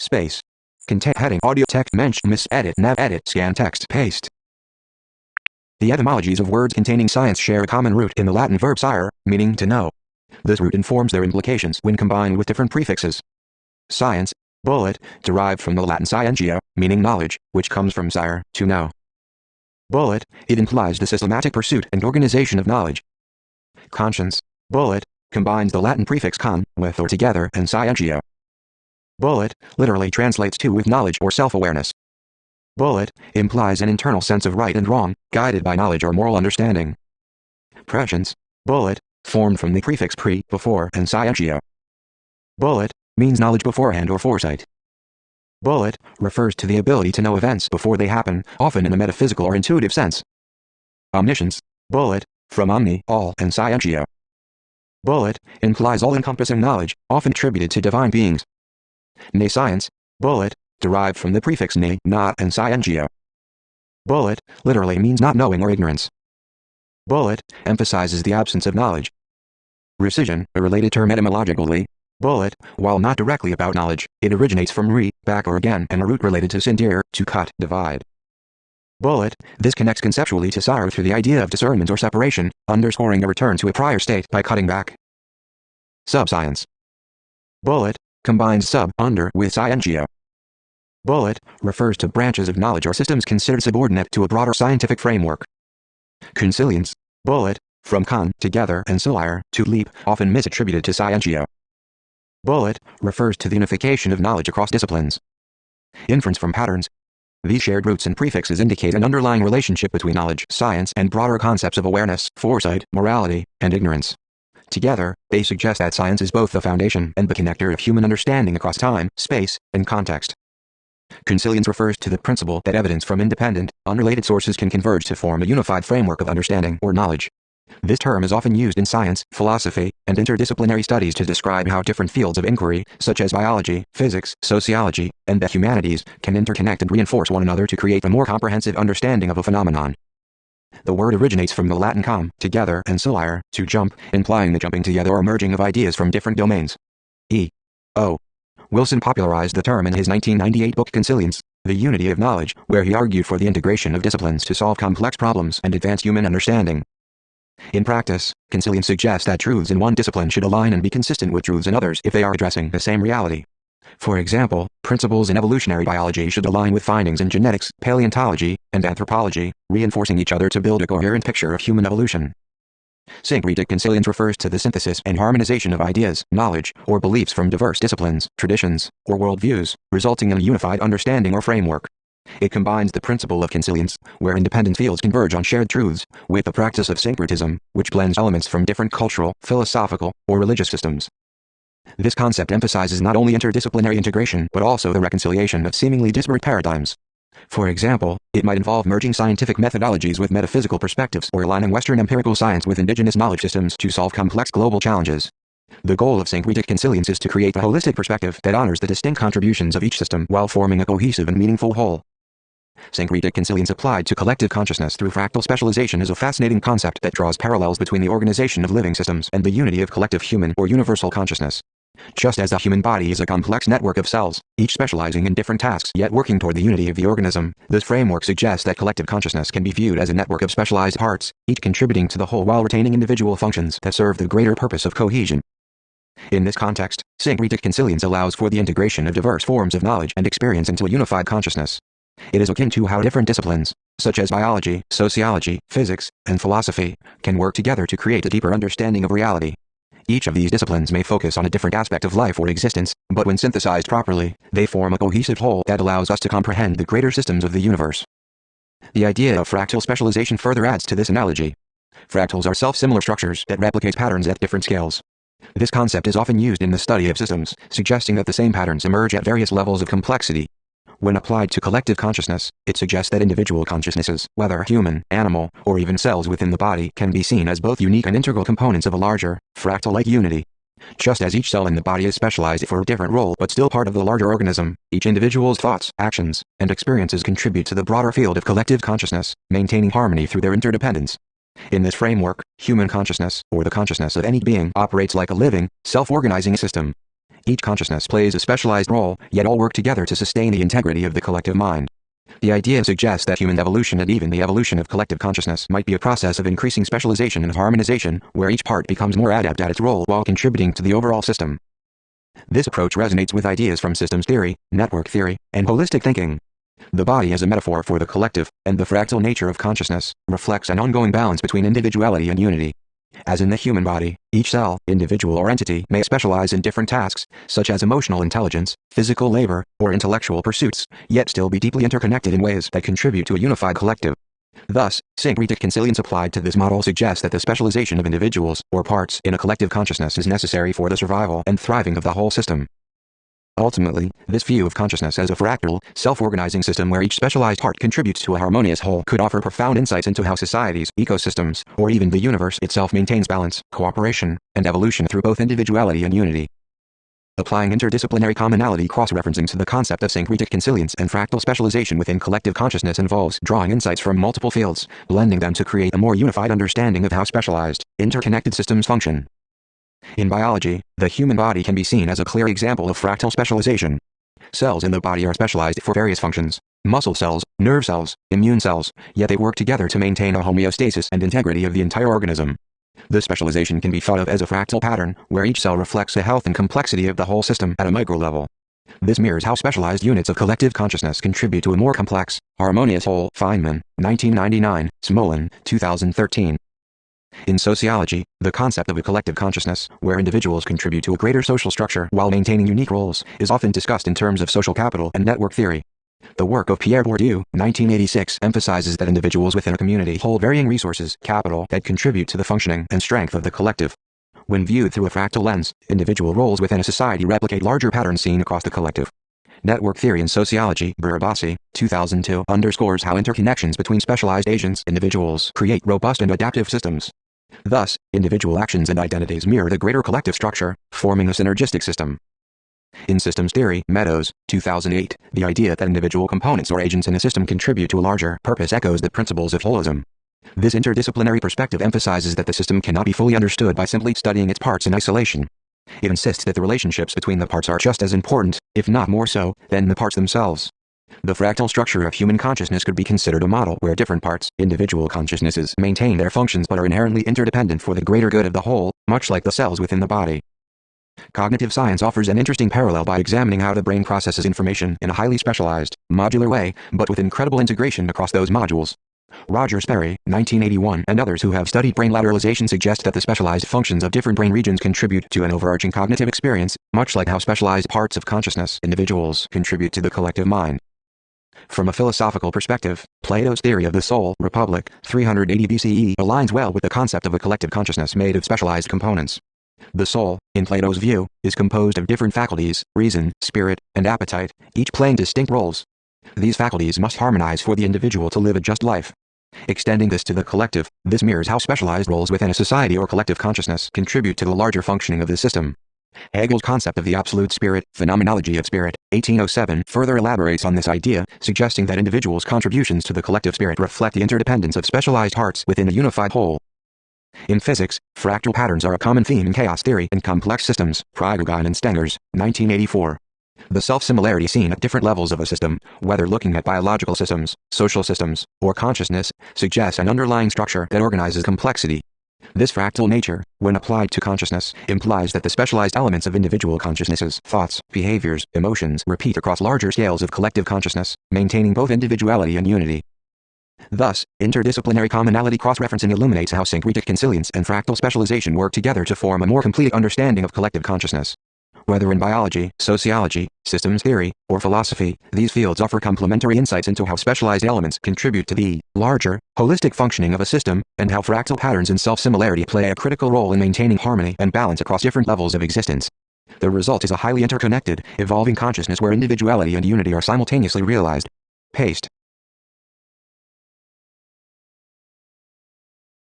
space. Content heading audio text mention miss edit nav edit scan text paste. The etymologies of words containing science share a common root in the Latin verb scire, meaning to know. This root informs their implications when combined with different prefixes. Science, bullet, derived from the Latin scientia, meaning knowledge, which comes from scire, to know. Bullet, it implies the systematic pursuit and organization of knowledge. Conscience, bullet, combines the Latin prefix con, with or together, and scientia. Bullet, literally translates to with knowledge or self-awareness. Bullet, implies an internal sense of right and wrong, guided by knowledge or moral understanding. Prescience, bullet, formed from the prefix pre, before, and scientia. Bullet, means knowledge beforehand or foresight. Bullet, refers to the ability to know events before they happen, often in a metaphysical or intuitive sense. Omniscience, bullet, from omni, all, and scientia. Bullet, implies all-encompassing knowledge, often attributed to divine beings. Nescience, bullet, derived from the prefix ne, not, and scientia. Bullet, literally means not knowing or ignorance. Bullet, emphasizes the absence of knowledge. Rescission, a related term etymologically. Bullet, while not directly about knowledge, it originates from re, back or again, and a root related to scindere, to cut, divide. Bullet, this connects conceptually to scire through the idea of discernment or separation, underscoring a return to a prior state by cutting back. Subscience. Bullet, combines sub, under, with scientia. Bullet, refers to branches of knowledge or systems considered subordinate to a broader scientific framework. Consilience, bullet, from con, together, and silire, to leap, often misattributed to scientia. Bullet, refers to the unification of knowledge across disciplines. Inference from patterns. These shared roots and prefixes indicate an underlying relationship between knowledge, science, and broader concepts of awareness, foresight, morality, and ignorance. Together, they suggest that science is both the foundation and the connector of human understanding across time, space, and context. Consilience refers to the principle that evidence from independent, unrelated sources can converge to form a unified framework of understanding or knowledge. This term is often used in science, philosophy, and interdisciplinary studies to describe how different fields of inquiry, such as biology, physics, sociology, and the humanities, can interconnect and reinforce one another to create a more comprehensive understanding of a phenomenon. The word originates from the Latin com, together, and silire, to jump, implying the jumping together or merging of ideas from different domains. E. O. Wilson popularized the term in his 1998 book Consilience, The Unity of Knowledge, where he argued for the integration of disciplines to solve complex problems and advance human understanding. In practice, consilience suggests that truths in one discipline should align and be consistent with truths in others if they are addressing the same reality. For example, principles in evolutionary biology should align with findings in genetics, paleontology, and anthropology, reinforcing each other to build a coherent picture of human evolution. Syncretic consilience refers to the synthesis and harmonization of ideas, knowledge, or beliefs from diverse disciplines, traditions, or worldviews, resulting in a unified understanding or framework. It combines the principle of consilience, where independent fields converge on shared truths, with the practice of syncretism, which blends elements from different cultural, philosophical, or religious systems. This concept emphasizes not only interdisciplinary integration but also the reconciliation of seemingly disparate paradigms. For example, it might involve merging scientific methodologies with metaphysical perspectives or aligning Western empirical science with indigenous knowledge systems to solve complex global challenges. The goal of syncretic consilience is to create a holistic perspective that honors the distinct contributions of each system while forming a cohesive and meaningful whole. Syncretic consilience applied to collective consciousness through fractal specialization is a fascinating concept that draws parallels between the organization of living systems and the unity of collective human or universal consciousness. Just as the human body is a complex network of cells, each specializing in different tasks yet working toward the unity of the organism, this framework suggests that collective consciousness can be viewed as a network of specialized parts, each contributing to the whole while retaining individual functions that serve the greater purpose of cohesion. In this context, syncretic consilience allows for the integration of diverse forms of knowledge and experience into a unified consciousness. It is akin to how different disciplines, such as biology, sociology, physics, and philosophy, can work together to create a deeper understanding of reality. Each of these disciplines may focus on a different aspect of life or existence, but when synthesized properly, they form a cohesive whole that allows us to comprehend the greater systems of the universe. The idea of fractal specialization further adds to this analogy. Fractals are self-similar structures that replicate patterns at different scales. This concept is often used in the study of systems, suggesting that the same patterns emerge at various levels of complexity. When applied to collective consciousness, it suggests that individual consciousnesses, whether human, animal, or even cells within the body, can be seen as both unique and integral components of a larger, fractal-like unity. Just as each cell in the body is specialized for a different role but still part of the larger organism, each individual's thoughts, actions, and experiences contribute to the broader field of collective consciousness, maintaining harmony through their interdependence. In this framework, human consciousness, or the consciousness of any being, operates like a living, self-organizing system. Each consciousness plays a specialized role, yet all work together to sustain the integrity of the collective mind. The idea suggests that human evolution and even the evolution of collective consciousness might be a process of increasing specialization and harmonization, where each part becomes more adept at its role while contributing to the overall system. This approach resonates with ideas from systems theory, network theory, and holistic thinking. The body as a metaphor for the collective, and the fractal nature of consciousness, reflects an ongoing balance between individuality and unity. As in the human body, each cell, individual or entity may specialize in different tasks, such as emotional intelligence, physical labor, or intellectual pursuits, yet still be deeply interconnected in ways that contribute to a unified collective. Thus, syncretic consilience applied to this model suggests that the specialization of individuals, or parts, in a collective consciousness is necessary for the survival and thriving of the whole system. Ultimately, this view of consciousness as a fractal, self-organizing system where each specialized part contributes to a harmonious whole could offer profound insights into how societies, ecosystems, or even the universe itself maintains balance, cooperation, and evolution through both individuality and unity. Applying interdisciplinary commonality cross-referencing to the concept of syncretic consilience and fractal specialization within collective consciousness involves drawing insights from multiple fields, blending them to create a more unified understanding of how specialized, interconnected systems function. In biology, the human body can be seen as a clear example of fractal specialization. Cells in the body are specialized for various functions: muscle cells, nerve cells, immune cells, yet they work together to maintain a homeostasis and integrity of the entire organism. The specialization can be thought of as a fractal pattern, where each cell reflects the health and complexity of the whole system at a micro level. This mirrors how specialized units of collective consciousness contribute to a more complex, harmonious whole. Feynman, 1999, Smolin, 2013. In sociology, the concept of a collective consciousness, where individuals contribute to a greater social structure while maintaining unique roles, is often discussed in terms of social capital and network theory. The work of Pierre Bourdieu, 1986, emphasizes that individuals within a community hold varying resources, capital, that contribute to the functioning and strength of the collective. When viewed through a fractal lens, individual roles within a society replicate larger patterns seen across the collective. Network theory in sociology, Burbasi, 2002, underscores how interconnections between specialized agents, individuals, create robust and adaptive systems. Thus, individual actions and identities mirror the greater collective structure, forming a synergistic system. In systems theory, Meadows, 2008, the idea that individual components or agents in a system contribute to a larger purpose echoes the principles of holism. This interdisciplinary perspective emphasizes that the system cannot be fully understood by simply studying its parts in isolation. It insists that the relationships between the parts are just as important, if not more so, than the parts themselves. The fractal structure of human consciousness could be considered a model where different parts, individual consciousnesses, maintain their functions but are inherently interdependent for the greater good of the whole, much like the cells within the body. Cognitive science offers an interesting parallel by examining how the brain processes information in a highly specialized, modular way, but with incredible integration across those modules. Roger Sperry, 1981, and others who have studied brain lateralization suggest that the specialized functions of different brain regions contribute to an overarching cognitive experience, much like how specialized parts of consciousness, individuals, contribute to the collective mind. From a philosophical perspective, Plato's theory of the soul, Republic, 380 BCE, aligns well with the concept of a collective consciousness made of specialized components. The soul, in Plato's view, is composed of different faculties: reason, spirit, and appetite, each playing distinct roles. These faculties must harmonize for the individual to live a just life. Extending this to the collective, this mirrors how specialized roles within a society or collective consciousness contribute to the larger functioning of the system. Hegel's concept of the absolute spirit, phenomenology of spirit, 1807, further elaborates on this idea, suggesting that individuals' contributions to the collective spirit reflect the interdependence of specialized parts within a unified whole. In physics, fractal patterns are a common theme in chaos theory and complex systems, Prigogine and Stengers, 1984. The self-similarity seen at different levels of a system, whether looking at biological systems, social systems, or consciousness, suggests an underlying structure that organizes complexity. This fractal nature, when applied to consciousness, implies that the specialized elements of individual consciousnesses, thoughts, behaviors, emotions, repeat across larger scales of collective consciousness, maintaining both individuality and unity. Thus, interdisciplinary commonality cross-referencing illuminates how syncretic consilience and fractal specialization work together to form a more complete understanding of collective consciousness. Whether in biology, sociology, systems theory, or philosophy, these fields offer complementary insights into how specialized elements contribute to the larger, holistic functioning of a system, and how fractal patterns and self-similarity play a critical role in maintaining harmony and balance across different levels of existence. The result is a highly interconnected, evolving consciousness where individuality and unity are simultaneously realized. Paste.